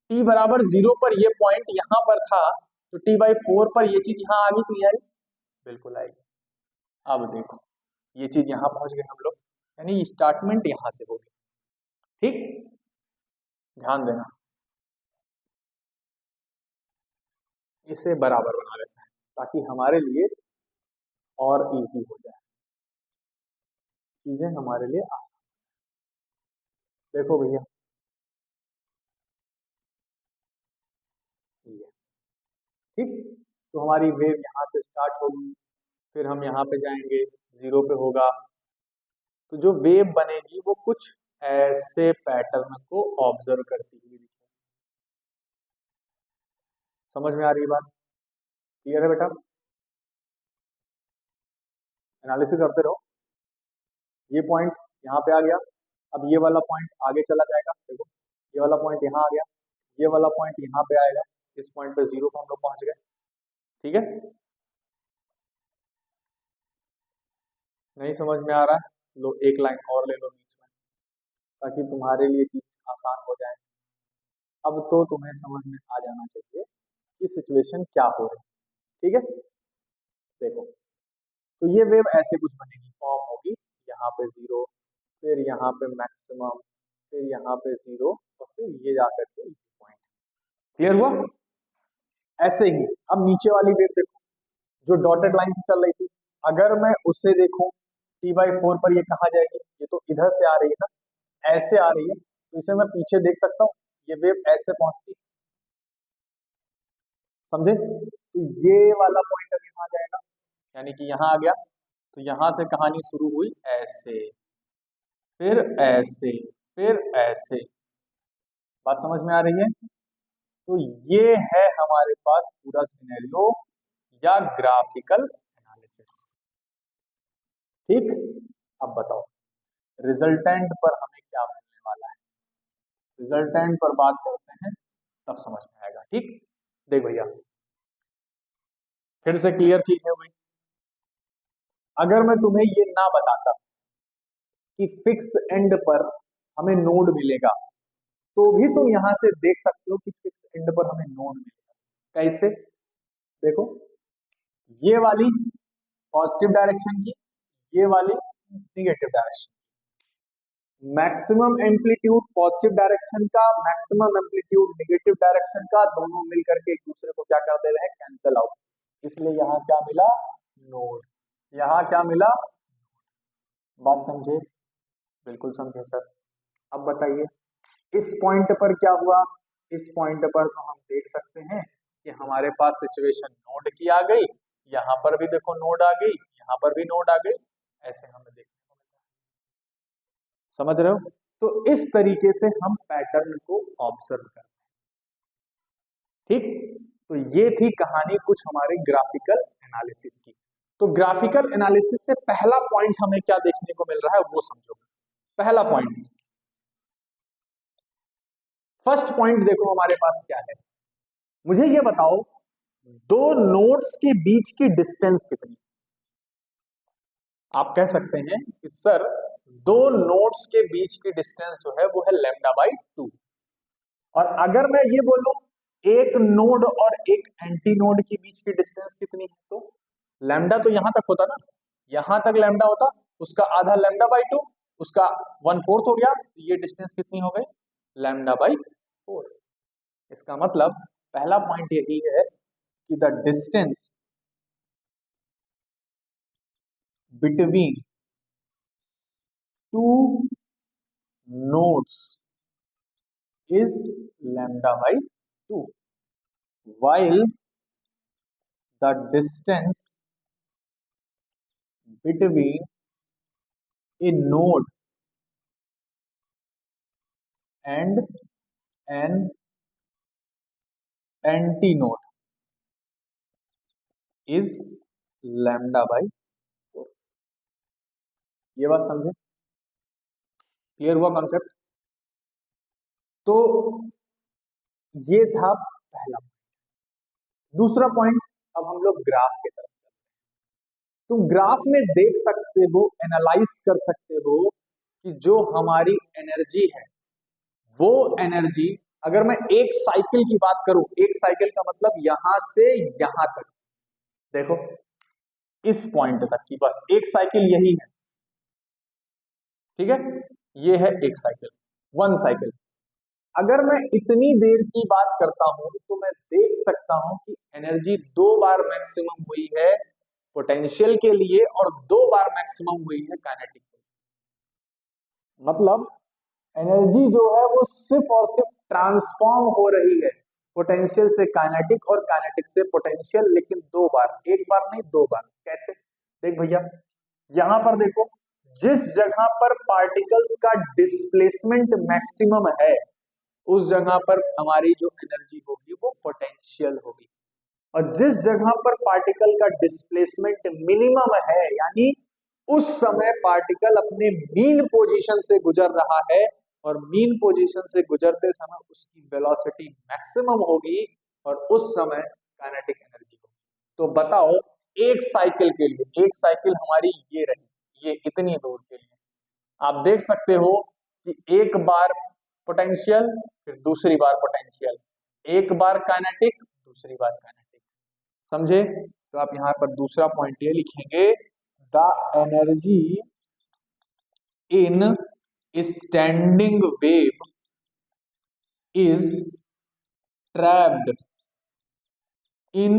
t बराबर 0 पर ये पॉइंट यहां पर था, तो t/4 पर ये चीज यहां आ गई कि नहीं आई? बिल्कुल आएगी। अब देखो ये चीज यहां पहुंच गए हम लोग, यानी स्टार्टमेंट यहां से होगी, ठीक। ध्यान देना, इसे बराबर बना लेते हैं ताकि हमारे लिए और इजी हो जाए, चीजें हमारे लिए देखो भैया, ये ठीक। तो हमारी वेव यहाँ से स्टार्ट होगी, फिर हम यहाँ पे जाएंगे, 0 पे होगा, तो जो वेव बनेगी वो कुछ ऐसे पैटर्न को ऑब्जर्व करती हुई दिखेगी। समझ में आ रही है बात? क्लियर है बेटा? एनालिसिस करते रहो। ये पॉइंट यहाँ पे आ गया, अब ये वाला पॉइंट आगे चला जाएगा, देखो ये वाला पॉइंट यहाँ आ गया, ये वाला पॉइंट यहाँ पे आएगा, इस पॉइंट पे 0 पे हम लोग पहुंच गए, ठीक है। नहीं समझ में आ रहा है? लो एक लाइन और ले लो बीच में, ताकि तुम्हारे लिए चीज आसान हो जाए। अब तो तुम्हें समझ में आ जाना चाहिए कि सिचुएशन क्या हो रही है, ठीक है। देखो, तो ये वेव ऐसे कुछ बनेगी, फॉर्म होगी, यहाँ पे 0, फिर यहाँ पे मैक्सिमम, फिर यहाँ पे 0, और फिर ये जाकर के पॉइंट। क्लियर हुआ? ऐसे ही अब नीचे वाली वेव देखो, जो डॉटेड लाइन से चल रही थी, अगर मैं उसे देखूं T/4 पर ये कहाँ जाएगी, ये तो इधर से आ रही है ना, ऐसे आ रही है, तो इसे मैं पीछे देख सकता हूँ, ये वेव ऐसे पहुंचती है, समझे। तो ये वाला पॉइंट अब यहाँ जाएगा, यानी कि यहाँ आ गया, तो यहाँ से कहानी शुरू हुई ऐसे, फिर ऐसे, फिर ऐसे। बात समझ में आ रही है। तो ये है हमारे पास पूरा सिनेरियो या ग्राफिकल एनालिसिस। ठीक, अब बताओ रिजल्टेंट पर हमें क्या मिलने वाला है, रिजल्टेंट पर बात करते हैं तब समझ में आएगा। ठीक, देख भैया फिर से क्लियर चीज है भाई, अगर मैं तुम्हें ये ना बताता कि फिक्स एंड पर हमें नोड मिलेगा, तो भी तुम यहां से देख सकते हो कि फिक्स एंड पर हमें नोड मिलेगा। कैसे, देखो ये वाली पॉजिटिव डायरेक्शन की, ये वाली negative direction, maximum amplitude positive direction का, मैक्सिमम एम्पलीट्यूड निगेटिव डायरेक्शन का, दोनों मिलकर के एक दूसरे को क्या कर दे रहे हैं, कैंसिल आउट। इसलिए यहाँ क्या मिला, नोड। यहाँ क्या मिला, बात समझे, बिल्कुल समझे सर। अब बताइए इस पॉइंट पर क्या हुआ, इस पॉइंट पर तो हम देख सकते हैं कि हमारे पास सिचुएशन नोड की आ गई, यहाँ पर भी देखो नोड आ गई, यहाँ पर भी नोड आ गई, ऐसे हमें देखने को मिलता है, समझ रहे हो। तो इस तरीके से हम पैटर्न को ऑब्जर्व करते हैं। ठीक, तो ये थी कहानी कुछ हमारे ग्राफिकल एनालिसिस की। तो ग्राफिकल एनालिसिस से पहला पॉइंट हमें क्या देखने को मिल रहा है वो समझो। पहला पॉइंट, फर्स्ट पॉइंट देखो हमारे पास क्या है, मुझे ये बताओ दो नोड्स के बीच की डिस्टेंस कितनी। आप कह सकते हैं कि सर दो नोड्स के बीच की डिस्टेंस जो है वो है λ/2, और अगर मैं ये बोलूं एक नोड और एक एंटी नोड के बीच की डिस्टेंस कितनी है, तो लैम्डा तो यहां तक होता ना, यहां तक लैम्डा होता, उसका आधा λ/2, उसका 1/4 हो गया, तो ये डिस्टेंस कितनी हो गई, λ/4। इसका मतलब पहला पॉइंट यही है कि the distance between two nodes is λ/2, while the distance between a node and an antinode is λ/4। ये बात समझे, क्लियर हुआ कॉन्सेप्ट। तो ये था पहला। दूसरा पॉइंट, अब हम लोग ग्राफ की तरफ चलते हैं। तुम ग्राफ में देख सकते हो, एनालाइज कर सकते हो कि जो हमारी एनर्जी है वो एनर्जी, अगर मैं एक साइकिल की बात करूं, एक साइकिल का मतलब यहां से यहां तक, देखो इस पॉइंट तक की बस एक साइकिल यही है, ठीक है, ये है एक साइकिल, वन साइकिल। अगर मैं इतनी देर की बात करता हूं तो मैं देख सकता हूं कि एनर्जी दो बार मैक्सिमम हुई है पोटेंशियल के लिए और दो बार मैक्सिमम हुई है काइनेटिक के लिए। मतलब एनर्जी जो है वो सिर्फ और सिर्फ ट्रांसफॉर्म हो रही है पोटेंशियल से काइनेटिक और काइनेटिक से पोटेंशियल, लेकिन दो बार, एक बार नहीं दो बार। कैसे, देख भैया यहां पर देखो, जिस जगह पर पार्टिकल्स का डिस्प्लेसमेंट मैक्सिमम है उस जगह पर हमारी जो एनर्जी होगी वो पोटेंशियल होगी, और जिस जगह पर पार्टिकल का डिस्प्लेसमेंट मिनिमम है, यानी उस समय पार्टिकल अपने मीन पोजीशन से गुजर रहा है और मीन पोजीशन से गुजरते समय उसकी वेलोसिटी मैक्सिमम होगी और उस समय काइनेटिक एनर्जी होगी। तो बताओ एक साइकिल के लिए, एक साइकिल हमारी ये रही, ये इतनी दूर के लिए आप देख सकते हो कि एक बार पोटेंशियल, फिर दूसरी बार पोटेंशियल, एक बार काइनेटिक, दूसरी बार काइनेटिक, समझे। तो आप यहां पर दूसरा पॉइंट ये लिखेंगे, the energy in standing wave is trapped in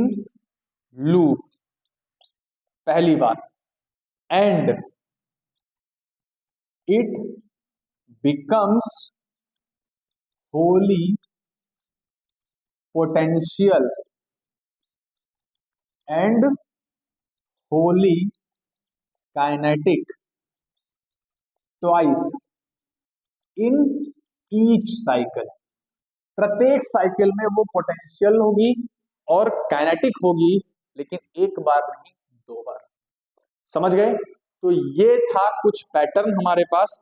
loop, पहली बार, and it becomes wholly potential and wholly kinetic twice in each cycle। प्रत्येक साइकिल में वो पोटेंशियल होगी और काइनेटिक होगी, लेकिन एक बार नहीं, दो बार। समझ गए? तो ये था कुछ पैटर्न हमारे पास।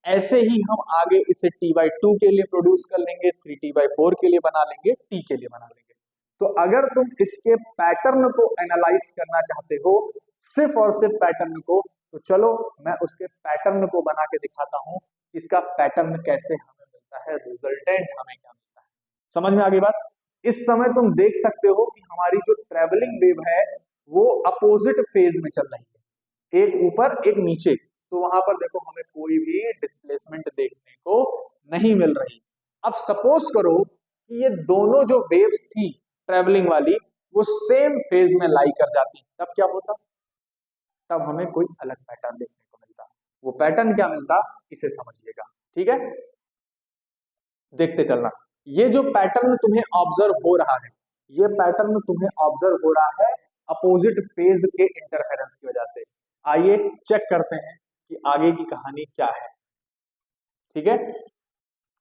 ऐसे ही हम आगे इसे T/2 के लिए प्रोड्यूस कर लेंगे, 3T/4 के लिए बना लेंगे, T के लिए बना लेंगे। तो अगर तुम इसके पैटर्न को एनालाइज करना चाहते हो, सिर्फ और सिर्फ पैटर्न को, तो चलो मैं उसके पैटर्न को बना के दिखाता हूं, इसका पैटर्न कैसे हमें मिलता है, रिजल्टेंट हमें क्या मिलता है। समझ में आ गई बात? इस समय तुम देख सकते हो कि हमारी जो ट्रेवलिंग वेव है वो अपोजिट फेज में चल रही है, एक ऊपर एक नीचे। तो वहां पर देखो हमें कोई भी डिस्प्लेसमेंट देखने को नहीं मिल रही। अब सपोज करो कि ये दोनों जो वेव्स थी ट्रेवलिंग वाली, वो सेम फेज में लाई कर जाती, तब क्या होता? तब हमें कोई अलग पैटर्न देखने को मिलता। वो पैटर्न क्या मिलता, इसे समझिएगा, ठीक है? देखते चलना। ये जो पैटर्न तुम्हें ऑब्जर्व हो रहा है, ये पैटर्न तुम्हें ऑब्जर्व हो रहा है अपोजिट फेज के इंटरफेरेंस की वजह से। आइए चेक करते हैं कि आगे की कहानी क्या है, ठीक है?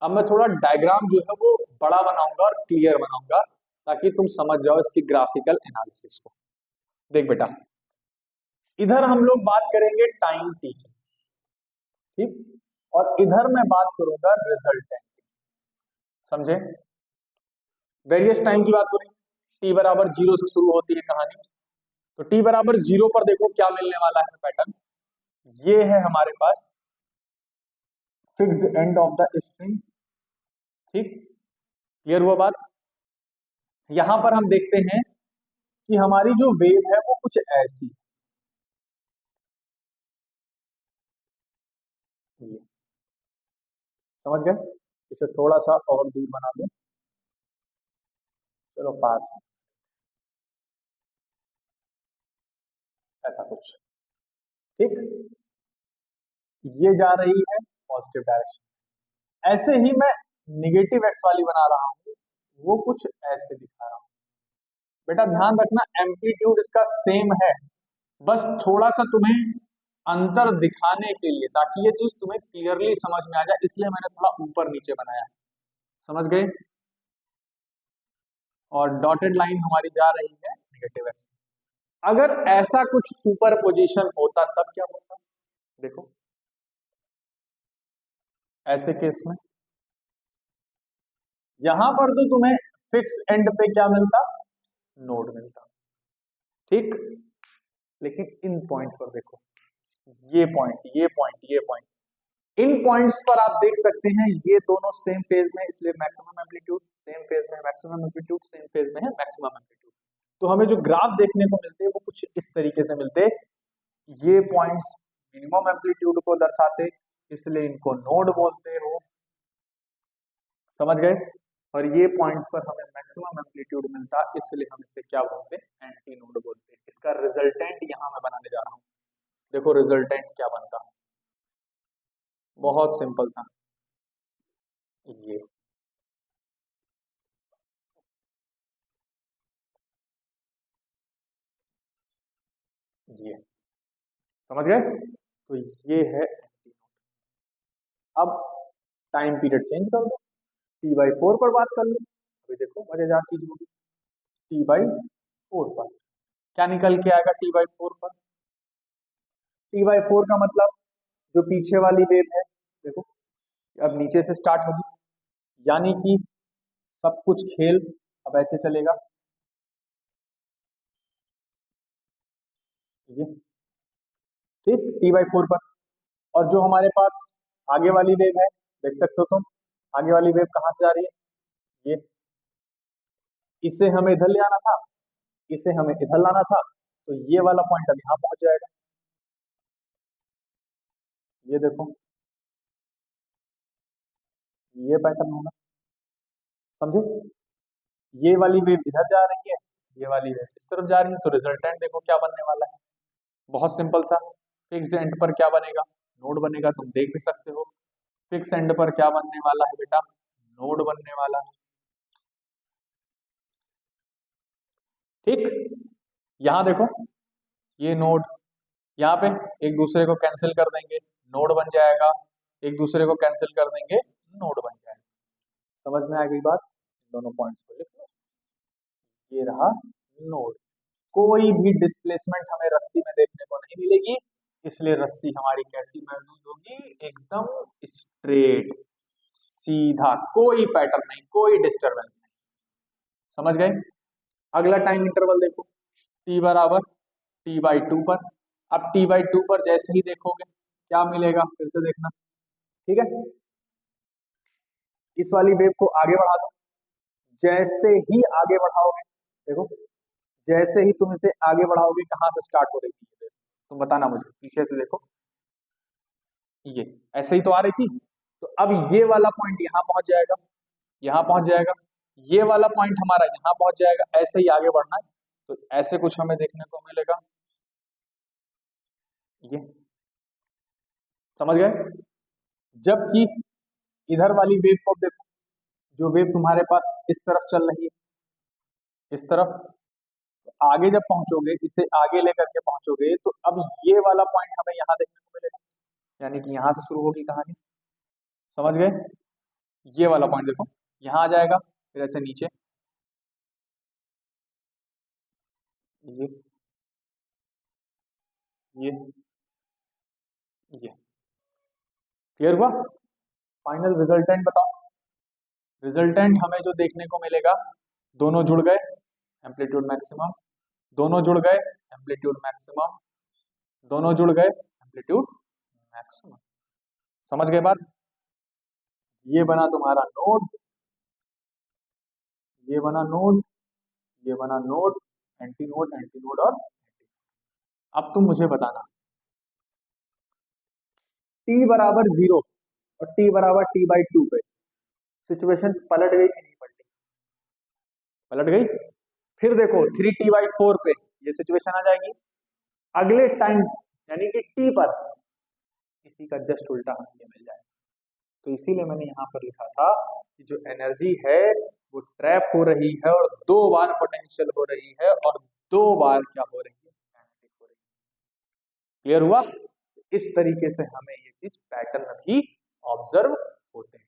अब मैं थोड़ा डायग्राम जो है वो बड़ा बनाऊंगा और क्लियर बनाऊंगा, ताकि तुम समझ जाओ इसकी ग्राफिकल एनालिसिस को। देख बेटा, इधर हम लोग बात करेंगे टाइम टी की, ठीक, और इधर मैं बात करूंगा रिजल्टेंट। समझे? वेरियस टाइम की बात हो रही है, टी बराबर 0 से शुरू होती है कहानी। तो टी बराबर 0 पर देखो क्या मिलने वाला है पैटर्न। ये है हमारे पास fixed end of the string, ठीक, क्लियर हुआ बात? यहां पर हम देखते हैं कि हमारी जो वेव है वो कुछ ऐसी है। समझ गए? इसे थोड़ा सा और दूर बना दो, चलो पास में, ऐसा कुछ, ठीक। ये जा रही है पॉजिटिव डायरेक्शन। ऐसे ही मैं निगेटिव एक्स वाली बना रहा हूं, वो कुछ ऐसे दिखा रहा हूं। बेटा ध्यान रखना, एम्पलीट्यूड इसका सेम है, बस थोड़ा सा तुम्हें अंतर दिखाने के लिए, ताकि ये चीज तुम्हें क्लियरली समझ में आ जाए, इसलिए मैंने थोड़ा ऊपर नीचे बनाया है। समझ गए? और डॉटेड लाइन हमारी जा रही है निगेटिव एक्स। अगर ऐसा कुछ सुपर पोजिशन होता तब क्या होता? देखो ऐसे केस में यहां पर तो तुम्हें फिक्स एंड पे क्या मिलता? नोड मिलता, ठीक। लेकिन इन पॉइंट्स पर देखो, ये पॉइंट, ये पॉइंट, ये पॉइंट, इन पॉइंट्स पर आप देख सकते हैं ये दोनों सेम फेज में, इसलिए मैक्सिमम एम्पलीट्यूड, सेम फेज में मैक्सिमम एम्पलीट्यूड, सेम फेज में है मैक्सिमम एम्पलीट्यूड। तो हमें जो ग्राफ देखने को मिलते हैं वो कुछ इस तरीके से मिलते, ये पॉइंट्स मिनिमम एम्पलीट्यूड को दर्शाते, इसलिए इनको नोड बोलते हो। समझ गए? और ये पॉइंट्स पर हमें मैक्सिमम एम्पलीट्यूड मिलता, इसलिए हम इसे क्या बोलते हैं? एंटी नोड बोलते हैं। इसका रिजल्टेंट यहां मैं बनाने जा रहा हूं। देखो रिजल्टेंट क्या बनता, बहुत सिंपल सा, ये समझ गए? तो ये है एंटी नोड। अब टाइम पीरियड चेंज कर दो, T/4 पर बात कर लो। अभी देखो मजेदार चीज होगी, T/4 पर क्या निकल के आएगा? T/4 पर, T/4 का मतलब जो पीछे वाली वेव है, देखो अब नीचे से स्टार्ट होगी, यानी कि सब कुछ खेल अब ऐसे चलेगा, ठीक, T/4 पर। और जो हमारे पास आगे वाली वेव है, देख सकते हो तुम, आगे वाली वेव कहां से आ रही है? ये, इसे हमें इधर ले आना था, इसे हमें इधर लाना था, तो ये वाला पॉइंट अब यहाँ पहुंच जाएगा। ये देखो, ये पैटर्न होगा, समझे? ये वाली वेव इधर जा रही है, ये वाली वेव इस तरफ जा रही है, तो रिजल्टेंट देखो क्या बनने वाला है, बहुत सिंपल सा। फिक्स्ड एंड पर क्या बनेगा? नोड बनेगा, तुम देख भी सकते हो। फिक्स एंड पर क्या बनने वाला है बेटा, नोड बनने वाला है। ठीक, यहां देखो ये नोड, यहाँ पे एक दूसरे को कैंसिल कर देंगे, नोड बन जाएगा, एक दूसरे को कैंसिल कर देंगे, नोड बन जाएगा। समझ में आ गई बात, दोनों पॉइंट्स को लिख लो। ये रहा नोड। कोई भी डिस्प्लेसमेंट हमें रस्सी में देखने को नहीं मिलेगी, इसलिए रस्सी हमारी कैसी महसूस होगी, एकदम स्ट्रेट, सीधा, कोई पैटर्न नहीं, कोई डिस्टरबेंस नहीं। समझ गए। अगला टाइम इंटरवल देखो, t बराबर t/2 पर। अब t/2 पर जैसे ही देखोगे क्या मिलेगा, फिर से देखना, ठीक है। इस वाली वेव को आगे बढ़ा दो, जैसे ही आगे बढ़ाओगे, देखो जैसे ही तुम इसे आगे बढ़ाओगे कहां से स्टार्ट हो रही थी ये वेव, तुम बताना मुझे, पीछे से देखो, ये ऐसे ही तो आ रही थी। तो अब ये वाला पॉइंट यहाँ पहुंच जाएगा, यहाँ पहुंच जाएगा, ये वाला पॉइंट हमारा यहाँ पहुंच जाएगा, ऐसे ही आगे बढ़ना है। तो ऐसे कुछ हमें देखने को मिलेगा, ये समझ गए। जबकि इधर वाली वेव को देखो, जो वेव तुम्हारे पास इस तरफ चल रही है, इस तरफ, तो आगे जब पहुंचोगे, इसे आगे लेकर के पहुंचोगे, तो अब ये वाला पॉइंट हमें यहाँ देखने को मिलेगा, यानी कि यहाँ से शुरू होगी कहानी। समझ गए। ये वाला पॉइंट देखो यहाँ आ जाएगा, फिर ऐसे नीचे, ये ये ये क्लियर हुआ। फाइनल रिजल्टेंट बताओ। रिजल्टेंट हमें जो देखने को मिलेगा, दोनों जुड़ गए, एम्पलीट्यूड मैक्सिमम, दोनों जुड़ गए, एम्पलीट्यूड मैक्सिमम, दोनों जुड़ गए, एम्पलीट्यूड मैक्सिमम। समझ गए बात। ये बना तुम्हारा नोड, ये बना नोड, ये बना node, anti node, anti node और अब तुम मुझे बताना, t बराबर 0 और t बराबर t/2 पे सिचुएशन पलट गई कि नहीं पलटी, पलट गई। फिर देखो 3t/4 पे ये सिचुएशन आ जाएगी। अगले टाइम यानी कि t पर इसी का जस्ट उल्टा हमें ये मिल जाएगा। तो इसीलिए मैंने यहाँ पर लिखा था कि जो एनर्जी है वो ट्रैप हो रही है और 2 बार पोटेंशियल हो रही है और 2 बार क्या हो रही है, काइनेटिक हो रही है। क्लियर हुआ। इस तरीके से हमें ये चीज पैटर्न भी ऑब्जर्व होते हैं।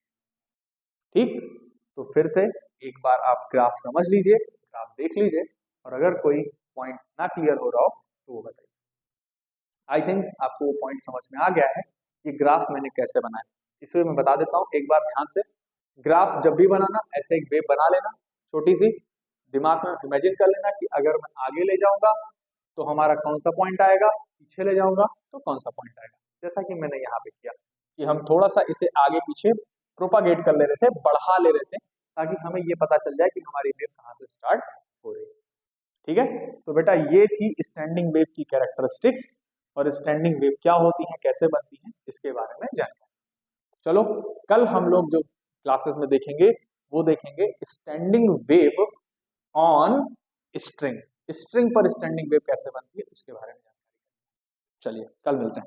ठीक, तो फिर से एक बार आप ग्राफ समझ लीजिए, ग्राफ देख लीजिए, और अगर कोई पॉइंट ना क्लियर हो रहा हो तो वो बताइए। आई थिंक आपको वो पॉइंट समझ में आ गया है कि ग्राफ मैंने कैसे बनाया। इसलिए मैं बता देता हूँ एक बार ध्यान से। ग्राफ जब भी बनाना ऐसे एक वेव बना लेना, छोटी सी, दिमाग में इमेजिन कर लेना कि अगर मैं आगे ले जाऊंगा तो हमारा कौन सा पॉइंट आएगा, पीछे ले जाऊंगा तो कौन सा पॉइंट आएगा। जैसा कि मैंने यहाँ पे किया कि हम थोड़ा सा इसे आगे पीछे प्रोपागेट कर ले रहे थे, बढ़ा ले रहे थे, ताकि हमें ये पता चल जाए कि हमारी वेव कहाँ से स्टार्ट हो रही है। ठीक है, तो बेटा ये थी स्टैंडिंग वेव की कैरेक्टरिस्टिक्स, और स्टैंडिंग वेव क्या होती है, कैसे बनती है, इसके बारे में जानकारी। चलो कल हम लोग जो क्लासेस में देखेंगे वो देखेंगे standing wave on string, string पर स्टैंडिंग वेव कैसे बनती है उसके बारे में जानकारी। चलिए कल मिलते हैं।